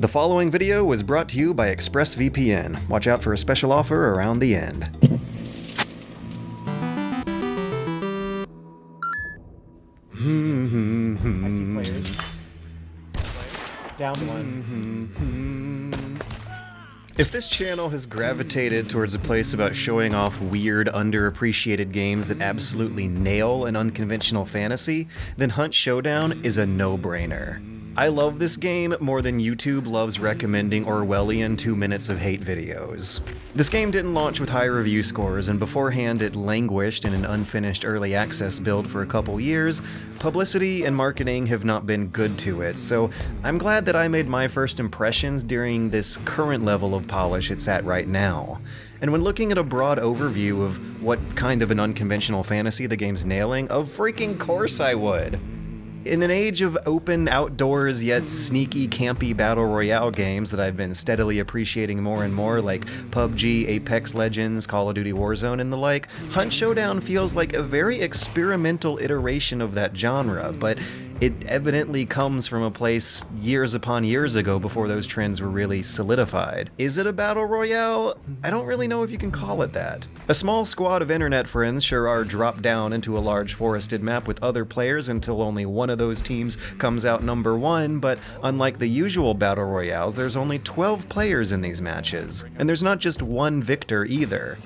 The following video was brought to you by ExpressVPN. Watch out for a special offer around the end. I see players. Down one. If this channel has gravitated towards a place about showing off weird, underappreciated games that absolutely nail an unconventional fantasy, then Hunt Showdown is a no-brainer. I love this game more than YouTube loves recommending Orwellian 2 minutes of hate videos. This game didn't launch with high review scores, and beforehand it languished in an unfinished early access build for a couple years. Publicity and marketing have not been good to it, so I'm glad that I made my first impressions during this current level of polish it's at right now. And when looking at a broad overview of what kind of an unconventional fantasy the game's nailing, of freaking course I would! In an age of open, outdoors, yet sneaky, campy battle royale games that I've been steadily appreciating more and more, like PUBG, Apex Legends, Call of Duty Warzone, and the like, Hunt Showdown feels like a very experimental iteration of that genre, but it evidently comes from a place years upon years ago before those trends were really solidified. Is it a battle royale? I don't really know if you can call it that. A small squad of internet friends sure are dropped down into a large forested map with other players until only one of those teams comes out number one, but unlike the usual battle royales, there's only 12 players in these matches. And there's not just one victor either.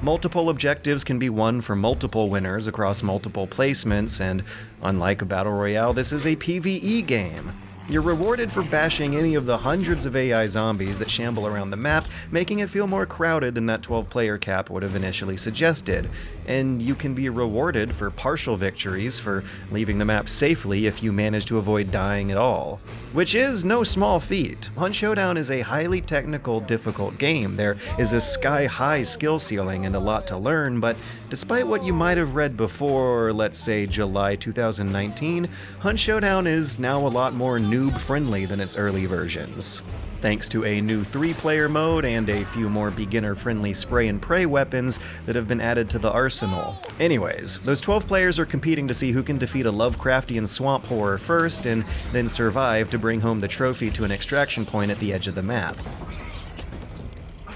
Multiple objectives can be won for multiple winners across multiple placements, and unlike a battle royale, this is a PvE game. You're rewarded for bashing any of the hundreds of AI zombies that shamble around the map, making it feel more crowded than that 12-player cap would have initially suggested. And you can be rewarded for partial victories for leaving the map safely if you manage to avoid dying at all. Which is no small feat. Hunt Showdown is a highly technical, difficult game. There is a sky-high skill ceiling and a lot to learn, but despite what you might have read before, let's say July 2019, Hunt Showdown is now a lot more noob-friendly than its early versions. Thanks to a new 3-player mode and a few more beginner-friendly spray and pray weapons that have been added to the arsenal. Anyways, those 12 players are competing to see who can defeat a Lovecraftian swamp horror first and then survive to bring home the trophy to an extraction point at the edge of the map.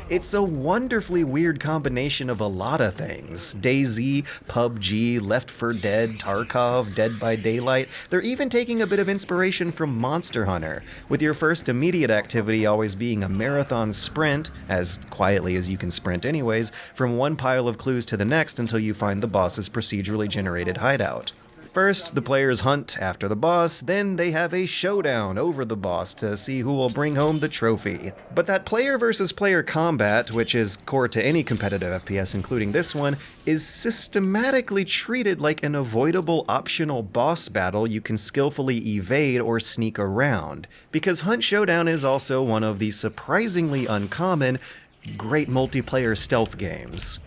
It's a wonderfully weird combination of a lot of things. DayZ, PUBG, Left 4 Dead, Tarkov, Dead by Daylight. They're even taking a bit of inspiration from Monster Hunter, with your first immediate activity always being a marathon sprint, as quietly as you can sprint anyways, from one pile of clues to the next until you find the boss's procedurally generated hideout. First, the players hunt after the boss, then they have a showdown over the boss to see who will bring home the trophy. But that player versus player combat, which is core to any competitive FPS including this one, is systematically treated like an avoidable optional boss battle you can skillfully evade or sneak around. Because Hunt Showdown is also one of the surprisingly uncommon, great multiplayer stealth games.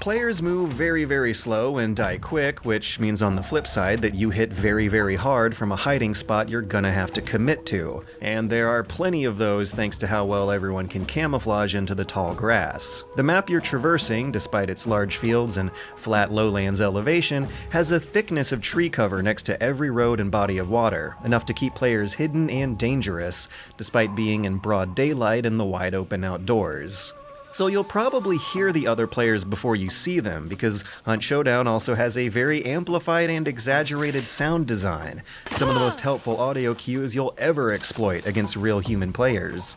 Players move very, very slow and die quick, which means on the flip side that you hit very, very hard from a hiding spot you're gonna have to commit to. And there are plenty of those thanks to how well everyone can camouflage into the tall grass. The map you're traversing, despite its large fields and flat lowlands elevation, has a thickness of tree cover next to every road and body of water, enough to keep players hidden and dangerous, despite being in broad daylight in the wide open outdoors. So you'll probably hear the other players before you see them, because Hunt Showdown also has a very amplified and exaggerated sound design, some of the most helpful audio cues you'll ever exploit against real human players.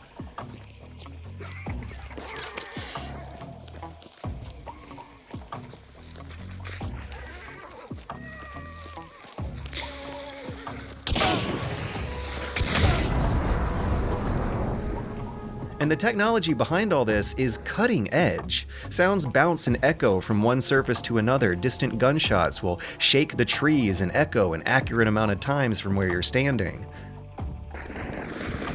And the technology behind all this is cutting edge. Sounds bounce and echo from one surface to another. Distant gunshots will shake the trees and echo an accurate amount of times from where you're standing.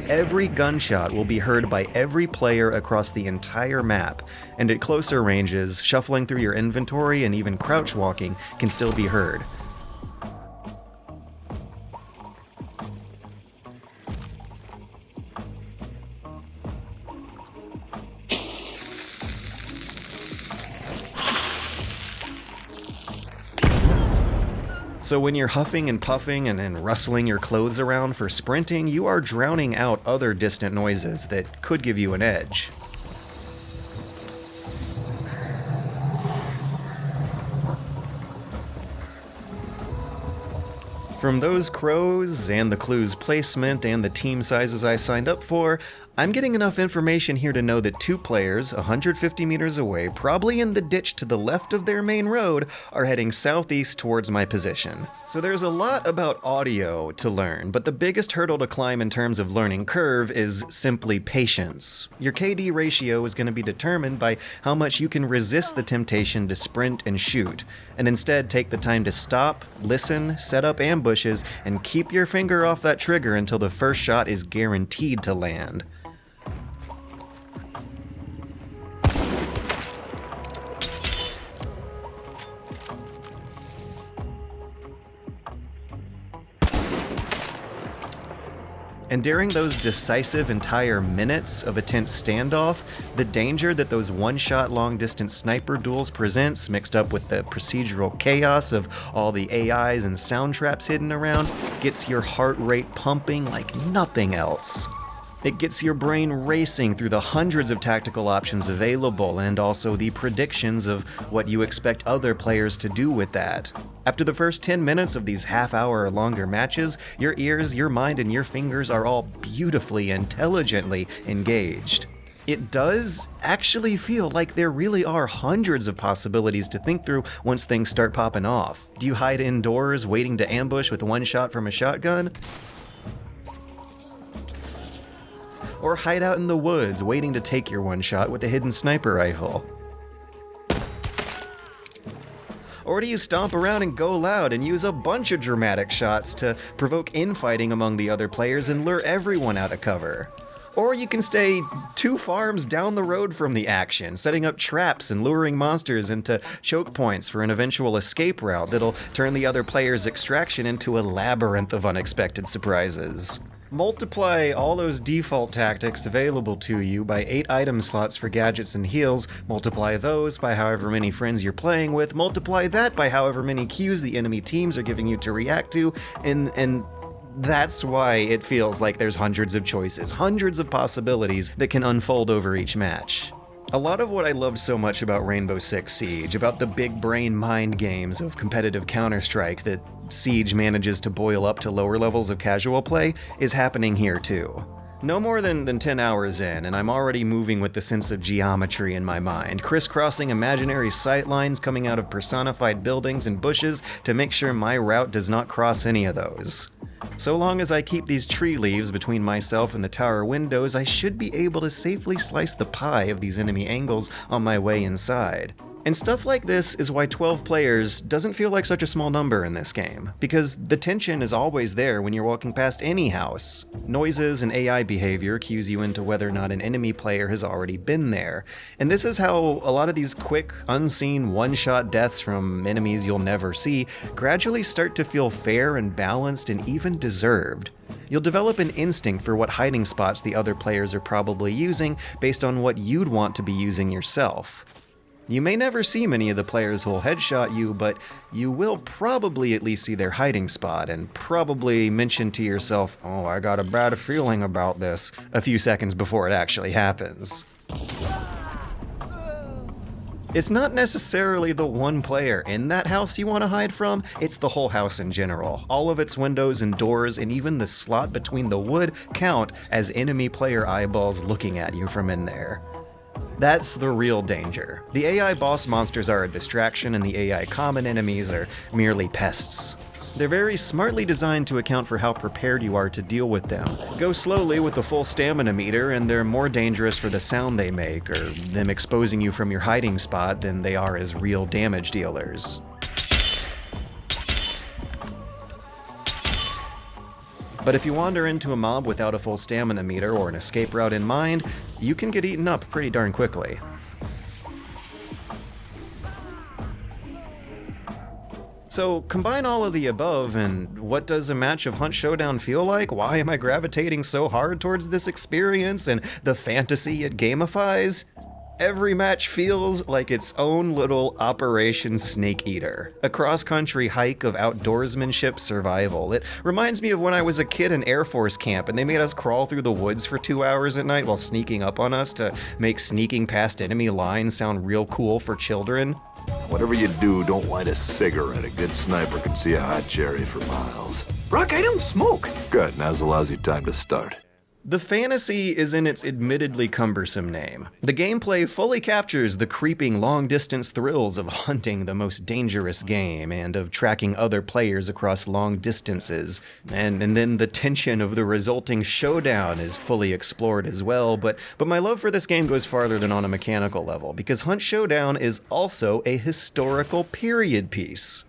Every gunshot will be heard by every player across the entire map, and at closer ranges, shuffling through your inventory and even crouch walking can still be heard. So when you're huffing and puffing and rustling your clothes around for sprinting, you are drowning out other distant noises that could give you an edge. From those crows, and the clues placement, and the team sizes I signed up for, I'm getting enough information here to know that two players, 150 meters away, probably in the ditch to the left of their main road, are heading southeast towards my position. So there's a lot about audio to learn, but the biggest hurdle to climb in terms of learning curve is simply patience. Your KD ratio is going to be determined by how much you can resist the temptation to sprint and shoot, and instead take the time to stop, listen, set up ambushes, and keep your finger off that trigger until the first shot is guaranteed to land. And during those decisive entire minutes of a tense standoff, the danger that those one-shot long-distance sniper duels presents, mixed up with the procedural chaos of all the AIs and sound traps hidden around, gets your heart rate pumping like nothing else. It gets your brain racing through the hundreds of tactical options available, and also the predictions of what you expect other players to do with that. After the first 10 minutes of these half-hour or longer matches, your ears, your mind, and your fingers are all beautifully, intelligently engaged. It does actually feel like there really are hundreds of possibilities to think through once things start popping off. Do you hide indoors, waiting to ambush with one shot from a shotgun? Or hide out in the woods, waiting to take your one shot with a hidden sniper rifle? Or do you stomp around and go loud and use a bunch of dramatic shots to provoke infighting among the other players and lure everyone out of cover? Or you can stay 2 farms down the road from the action, setting up traps and luring monsters into choke points for an eventual escape route that'll turn the other player's extraction into a labyrinth of unexpected surprises. Multiply all those default tactics available to you by 8 item slots for gadgets and heals, multiply those by however many friends you're playing with, multiply that by however many cues the enemy teams are giving you to react to, and that's why it feels like there's hundreds of choices, hundreds of possibilities that can unfold over each match. A lot of what I loved so much about Rainbow Six Siege, about the big brain mind games of competitive Counter-Strike that Siege manages to boil up to lower levels of casual play, is happening here too. No more than 10 hours in, and I'm already moving with the sense of geometry in my mind, crisscrossing imaginary sight lines coming out of personified buildings and bushes to make sure my route does not cross any of those. So long as I keep these tree leaves between myself and the tower windows, I should be able to safely slice the pie of these enemy angles on my way inside. And stuff like this is why 12 players doesn't feel like such a small number in this game, because the tension is always there when you're walking past any house. Noises and AI behavior cues you into whether or not an enemy player has already been there, and this is how a lot of these quick, unseen, one-shot deaths from enemies you'll never see gradually start to feel fair and balanced and even deserved. You'll develop an instinct for what hiding spots the other players are probably using based on what you'd want to be using yourself. You may never see many of the players who'll headshot you, but you will probably at least see their hiding spot and probably mention to yourself, "Oh, I got a bad feeling about this," a few seconds before it actually happens. It's not necessarily the one player in that house you want to hide from, it's the whole house in general. All of its windows and doors and even the slot between the wood count as enemy player eyeballs looking at you from in there. That's the real danger. The AI boss monsters are a distraction and the AI common enemies are merely pests. They're very smartly designed to account for how prepared you are to deal with them. Go slowly with the full stamina meter and they're more dangerous for the sound they make or them exposing you from your hiding spot than they are as real damage dealers. But if you wander into a mob without a full stamina meter or an escape route in mind, you can get eaten up pretty darn quickly. So combine all of the above, and what does a match of Hunt Showdown feel like? Why am I gravitating so hard towards this experience and the fantasy it gamifies? Every match feels like its own little Operation Snake Eater, a cross-country hike of outdoorsmanship survival. It reminds me of when I was a kid in Air Force camp and they made us crawl through the woods for 2 hours at night while sneaking up on us to make sneaking past enemy lines sound real cool for children. Whatever you do, don't light a cigarette. A good sniper can see a hot cherry for miles. Brock, I don't smoke. Good, now's a lousy time to start. The fantasy is in its admittedly cumbersome name. The gameplay fully captures the creeping long-distance thrills of hunting the most dangerous game and of tracking other players across long distances. And then the tension of the resulting showdown is fully explored as well, but my love for this game goes farther than on a mechanical level, because Hunt Showdown is also a historical period piece.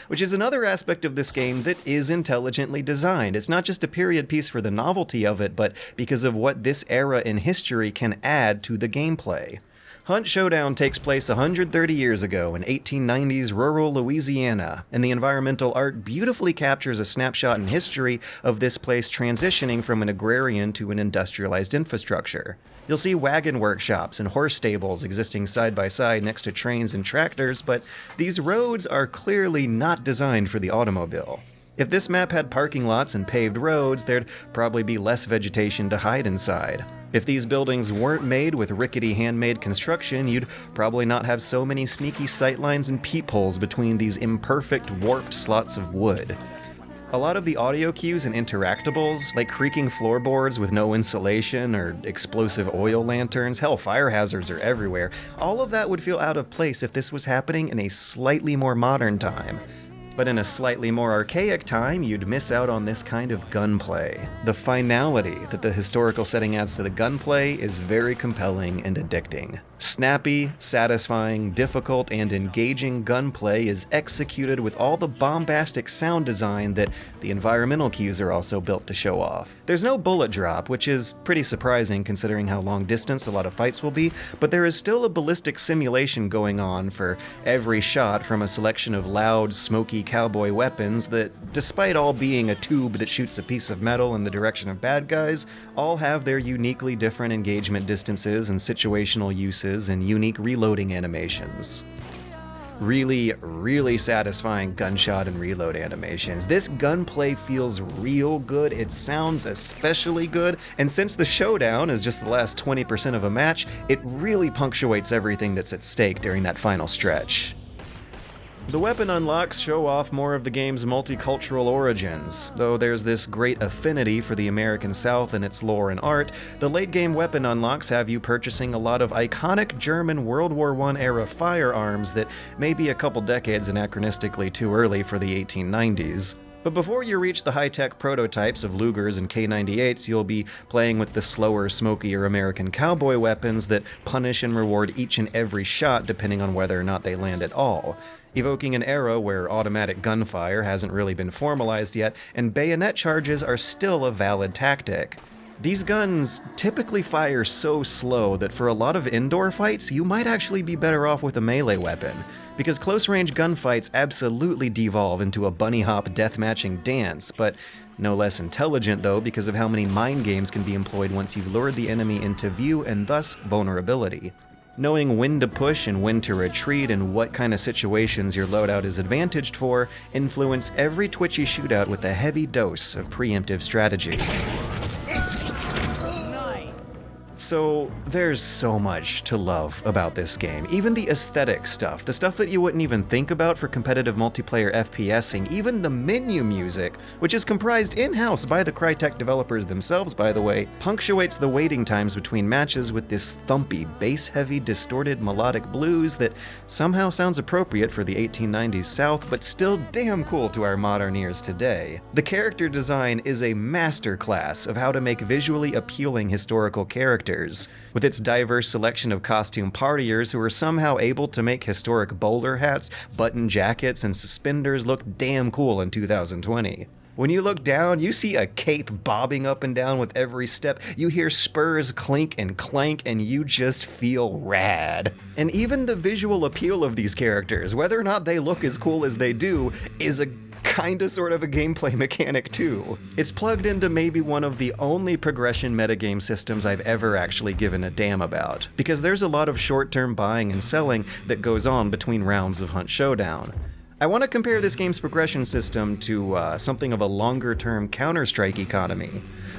Which is another aspect of this game that is intelligently designed. It's not just a period piece for the novelty of it, but because of what this era in history can add to the gameplay. Hunt Showdown takes place 130 years ago in 1890s rural Louisiana, and the environmental art beautifully captures a snapshot in history of this place transitioning from an agrarian to an industrialized infrastructure. You'll see wagon workshops and horse stables existing side by side next to trains and tractors, but these roads are clearly not designed for the automobile. If this map had parking lots and paved roads, there'd probably be less vegetation to hide inside. If these buildings weren't made with rickety handmade construction, you'd probably not have so many sneaky sightlines and peepholes between these imperfect, warped slots of wood. A lot of the audio cues and interactables, like creaking floorboards with no insulation or explosive oil lanterns, hell, fire hazards are everywhere, all of that would feel out of place if this was happening in a slightly more modern time. But in a slightly more archaic time, you'd miss out on this kind of gunplay. The finality that the historical setting adds to the gunplay is very compelling and addicting. Snappy, satisfying, difficult, and engaging gunplay is executed with all the bombastic sound design that the environmental cues are also built to show off. There's no bullet drop, which is pretty surprising considering how long distance a lot of fights will be, but there is still a ballistic simulation going on for every shot from a selection of loud, smoky cowboy weapons that, despite all being a tube that shoots a piece of metal in the direction of bad guys, all have their uniquely different engagement distances and situational uses and unique reloading animations. Really, really satisfying gunshot and reload animations. This gunplay feels real good, it sounds especially good, and since the showdown is just the last 20% of a match, it really punctuates everything that's at stake during that final stretch. The weapon unlocks show off more of the game's multicultural origins. Though there's this great affinity for the American South and its lore and art, the late-game weapon unlocks have you purchasing a lot of iconic German World War I era firearms that may be a couple decades anachronistically too early for the 1890s. But before you reach the high-tech prototypes of Lugers and K98s, you'll be playing with the slower, smokier American cowboy weapons that punish and reward each and every shot depending on whether or not they land at all, evoking an era where automatic gunfire hasn't really been formalized yet, and bayonet charges are still a valid tactic. These guns typically fire so slow that for a lot of indoor fights, you might actually be better off with a melee weapon, because close-range gunfights absolutely devolve into a bunny-hop death-matching dance, but no less intelligent though because of how many mind games can be employed once you've lured the enemy into view and thus vulnerability. Knowing when to push and when to retreat and what kind of situations your loadout is advantaged for influence every twitchy shootout with a heavy dose of preemptive strategy. So there's so much to love about this game. Even the aesthetic stuff, the stuff that you wouldn't even think about for competitive multiplayer FPSing, even the menu music, which is comprised in-house by the Crytek developers themselves, by the way, punctuates the waiting times between matches with this thumpy, bass-heavy, distorted melodic blues that somehow sounds appropriate for the 1890s South, but still damn cool to our modern ears today. The character design is a masterclass of how to make visually appealing historical characters, with its diverse selection of costume partiers who are somehow able to make historic bowler hats, button jackets, and suspenders look damn cool in 2020. When you look down, you see a cape bobbing up and down with every step, you hear spurs clink and clank, and you just feel rad. And even the visual appeal of these characters, whether or not they look as cool as they do, is a kinda sort of a gameplay mechanic too. It's plugged into maybe one of the only progression metagame systems I've ever actually given a damn about, because there's a lot of short-term buying and selling that goes on between rounds of Hunt Showdown. I want to compare this game's progression system to something of a longer-term Counter-Strike economy,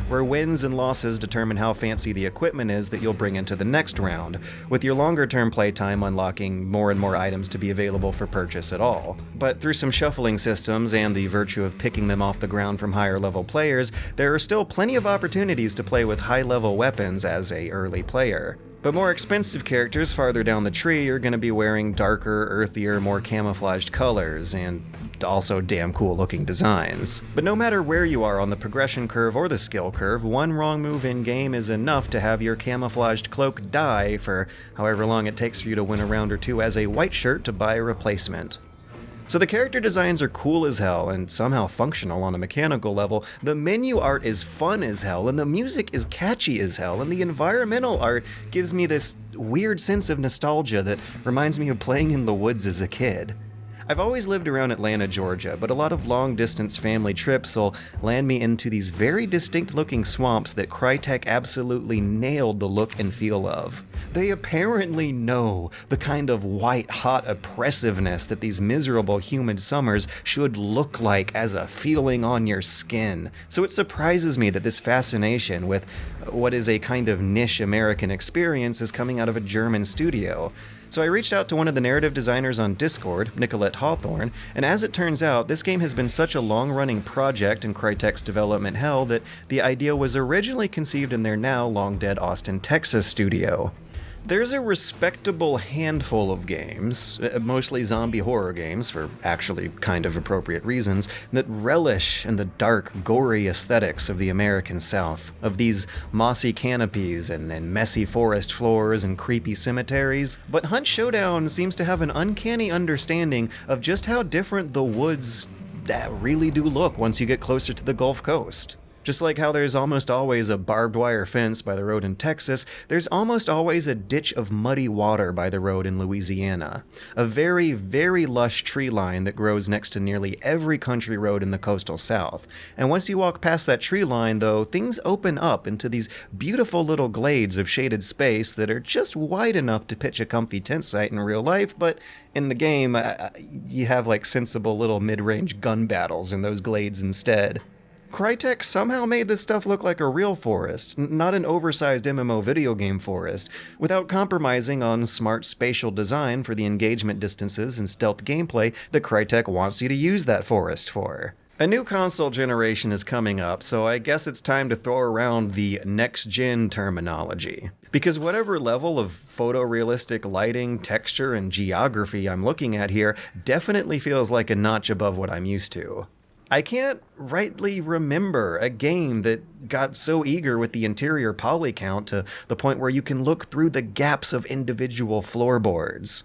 where wins and losses determine how fancy the equipment is that you'll bring into the next round, with your longer-term playtime unlocking more and more items to be available for purchase at all. But through some shuffling systems and the virtue of picking them off the ground from higher-level players, there are still plenty of opportunities to play with high-level weapons as a early player. But more expensive characters farther down the tree are going to be wearing darker, earthier, more camouflaged colors, and also damn cool looking designs. But no matter where you are on the progression curve or the skill curve, one wrong move in-game is enough to have your camouflaged cloak die for however long it takes for you to win a round or two as a white shirt to buy a replacement. So the character designs are cool as hell and somehow functional on a mechanical level, the menu art is fun as hell, and the music is catchy as hell, and the environmental art gives me this weird sense of nostalgia that reminds me of playing in the woods as a kid. I've always lived around Atlanta, Georgia, but a lot of long-distance family trips will land me into these very distinct-looking swamps that Crytek absolutely nailed the look and feel of. They apparently know the kind of white-hot oppressiveness that these miserable humid summers should look like as a feeling on your skin. So it surprises me that this fascination with what is a kind of niche American experience is coming out of a German studio. So I reached out to one of the narrative designers on Discord, Nicolette Hawthorne, and as it turns out, this game has been such a long-running project in Crytek's development hell that the idea was originally conceived in their now long-dead Austin, Texas studio. There's a respectable handful of games, mostly zombie horror games for actually kind of appropriate reasons, that relish in the dark, gory aesthetics of the American South, of these mossy canopies and messy forest floors and creepy cemeteries. But Hunt Showdown seems to have an uncanny understanding of just how different the woods really do look once you get closer to the Gulf Coast. Just like how there's almost always a barbed wire fence by the road in Texas, there's almost always a ditch of muddy water by the road in Louisiana. A very, very lush tree line that grows next to nearly every country road in the coastal South. And once you walk past that tree line, though, things open up into these beautiful little glades of shaded space that are just wide enough to pitch a comfy tent site in real life, but in the game, you have like sensible little mid-range gun battles in those glades instead. Crytek somehow made this stuff look like a real forest, not an oversized MMO video game forest, without compromising on smart spatial design for the engagement distances and stealth gameplay that Crytek wants you to use that forest for. A new console generation is coming up, so I guess it's time to throw around the next-gen terminology. Because whatever level of photorealistic lighting, texture, and geography I'm looking at here definitely feels like a notch above what I'm used to. I can't rightly remember a game that got so eager with the interior poly count to the point where you can look through the gaps of individual floorboards.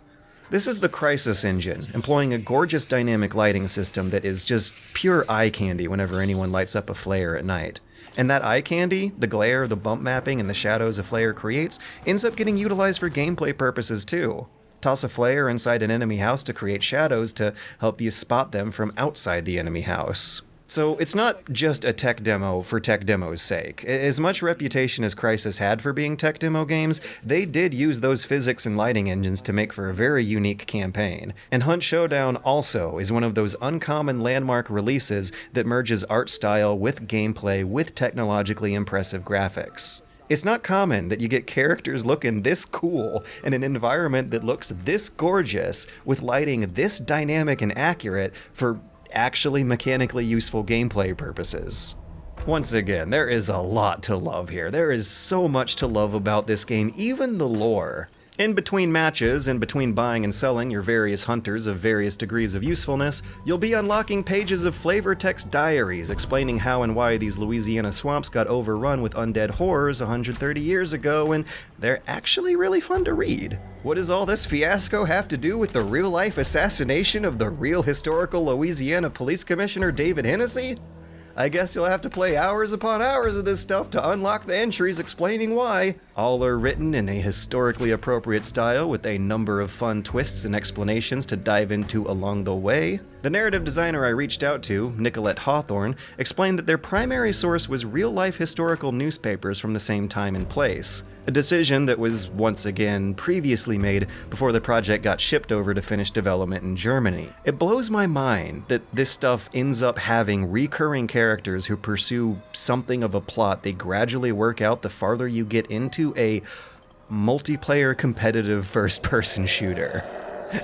This is the Crysis engine, employing a gorgeous dynamic lighting system that is just pure eye candy whenever anyone lights up a flare at night. And that eye candy, the glare, the bump mapping, and the shadows a flare creates, ends up getting utilized for gameplay purposes too. Toss a flare inside an enemy house to create shadows to help you spot them from outside the enemy house. So it's not just a tech demo for tech demo's sake. As much reputation as Crysis had for being tech demo games, they did use those physics and lighting engines to make for a very unique campaign. And Hunt Showdown also is one of those uncommon landmark releases that merges art style with gameplay with technologically impressive graphics. It's not common that you get characters looking this cool in an environment that looks this gorgeous with lighting this dynamic and accurate for actually mechanically useful gameplay purposes. Once again, there is a lot to love here. There is so much to love about this game, even the lore. In between matches and between buying and selling your various hunters of various degrees of usefulness, you'll be unlocking pages of flavor text diaries explaining how and why these Louisiana swamps got overrun with undead horrors 130 years ago, and they're actually really fun to read. What does all this fiasco have to do with the real-life assassination of the real historical Louisiana Police Commissioner David Hennessy? I guess you'll have to play hours upon hours of this stuff to unlock the entries explaining why. All are written in a historically appropriate style with a number of fun twists and explanations to dive into along the way. The narrative designer I reached out to, Nicolette Hawthorne, explained that their primary source was real-life historical newspapers from the same time and place. A decision that was once again previously made before the project got shipped over to finish development in Germany. It blows my mind that this stuff ends up having recurring characters who pursue something of a plot they gradually work out the farther you get into a multiplayer competitive first-person shooter.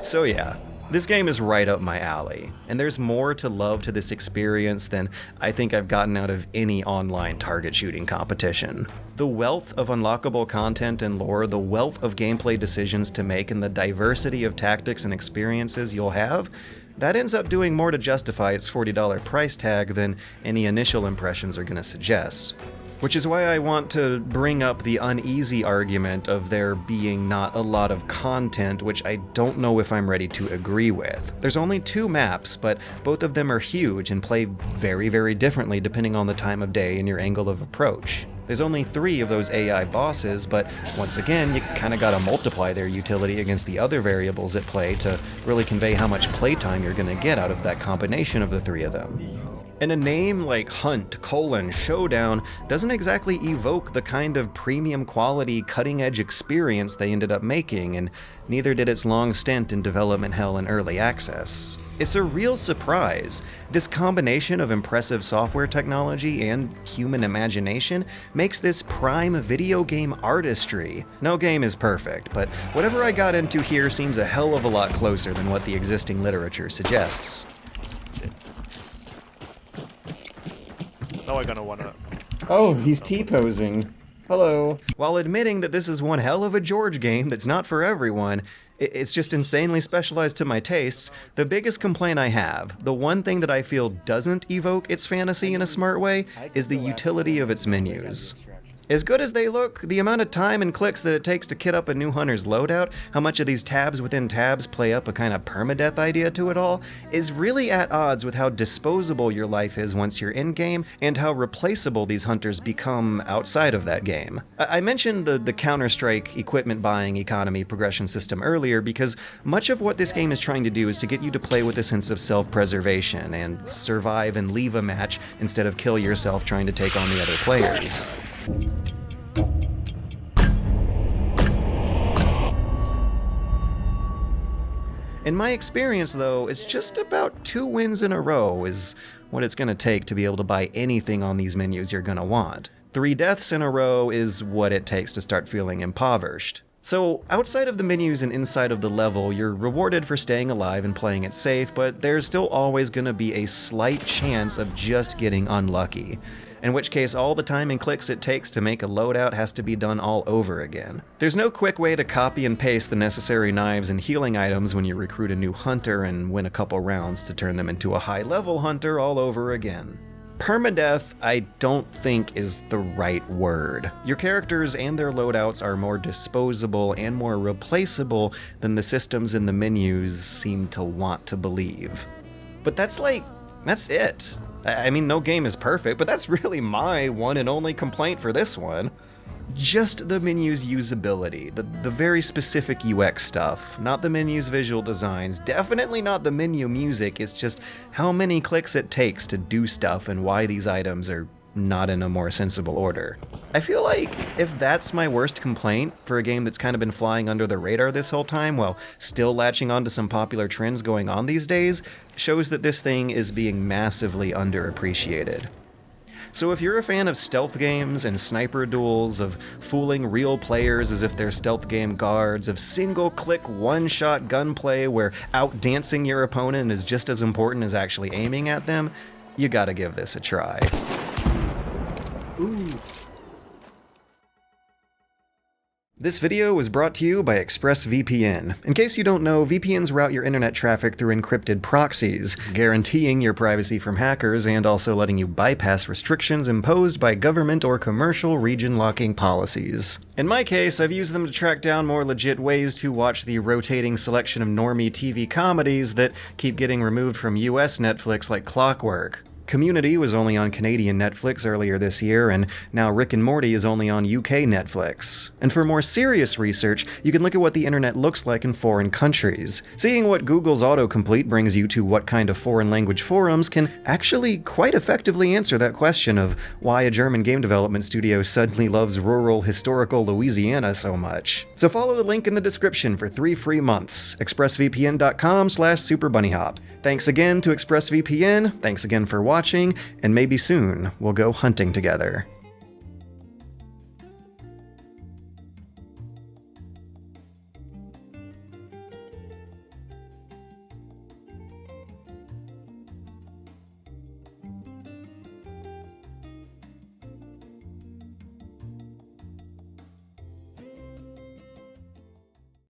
So yeah, this game is right up my alley, and there's more to love to this experience than I think I've gotten out of any online target shooting competition. The wealth of unlockable content and lore, the wealth of gameplay decisions to make, and the diversity of tactics and experiences you'll have, that ends up doing more to justify its $40 price tag than any initial impressions are going to suggest. Which is why I want to bring up the uneasy argument of there being not a lot of content, which I don't know if I'm ready to agree with. There's only 2 maps, but both of them are huge and play very, very differently depending on the time of day and your angle of approach. There's only 3 of those AI bosses, but once again, you kinda gotta multiply their utility against the other variables at play to really convey how much playtime you're gonna get out of that combination of the 3 of them. And a name like Showdown doesn't exactly evoke the kind of premium quality, cutting-edge experience they ended up making, and neither did its long stint in development hell and early access. It's a real surprise. This combination of impressive software technology and human imagination makes this prime video game artistry. No game is perfect, but whatever I got into here seems a hell of a lot closer than what the existing literature suggests. Now I'm gonna wanna... Oh, he's T-posing. Hello. While admitting that this is one hell of a George game that's not for everyone, it's just insanely specialized to my tastes, the biggest complaint I have, the one thing that I feel doesn't evoke its fantasy in a smart way, is the utility of its menus. As good as they look, the amount of time and clicks that it takes to kit up a new hunter's loadout, how much of these tabs within tabs play up a kind of permadeath idea to it all, is really at odds with how disposable your life is once you're in-game, and how replaceable these hunters become outside of that game. I mentioned the Counter-Strike equipment buying economy progression system earlier because much of what this game is trying to do is to get you to play with a sense of self-preservation and survive and leave a match instead of kill yourself trying to take on the other players. In my experience, though, it's just about 2 wins in a row is what it's going to take to be able to buy anything on these menus you're going to want. 3 deaths in a row is what it takes to start feeling impoverished. So, outside of the menus and inside of the level, you're rewarded for staying alive and playing it safe, but there's still always going to be a slight chance of just getting unlucky. In which case all the time and clicks it takes to make a loadout has to be done all over again. There's no quick way to copy and paste the necessary knives and healing items when you recruit a new hunter and win a couple rounds to turn them into a high-level hunter all over again. Permadeath, I don't think is the right word. Your characters and their loadouts are more disposable and more replaceable than the systems in the menus seem to want to believe. But that's it. I mean, no game is perfect, but that's really my one and only complaint for this one. Just the menu's usability, the very specific UX stuff, not the menu's visual designs, definitely not the menu music, it's just how many clicks it takes to do stuff and why these items are not in a more sensible order. I feel like if that's my worst complaint for a game that's kind of been flying under the radar this whole time while still latching onto some popular trends going on these days, shows that this thing is being massively underappreciated. So if you're a fan of stealth games and sniper duels, of fooling real players as if they're stealth game guards, of single-click, one-shot gunplay where outdancing your opponent is just as important as actually aiming at them, you gotta give this a try. Ooh. This video was brought to you by ExpressVPN. In case you don't know, VPNs route your internet traffic through encrypted proxies, guaranteeing your privacy from hackers and also letting you bypass restrictions imposed by government or commercial region-locking policies. In my case, I've used them to track down more legit ways to watch the rotating selection of normie TV comedies that keep getting removed from US Netflix like clockwork. Community was only on Canadian Netflix earlier this year, and now Rick and Morty is only on UK Netflix. And for more serious research, you can look at what the internet looks like in foreign countries. Seeing what Google's autocomplete brings you to what kind of foreign language forums can actually quite effectively answer that question of why a German game development studio suddenly loves rural, historical Louisiana so much. So follow the link in the description for 3 free months, expressvpn.com/superbunnyhop. Thanks again to ExpressVPN, thanks again for watching, and maybe soon we'll go hunting together.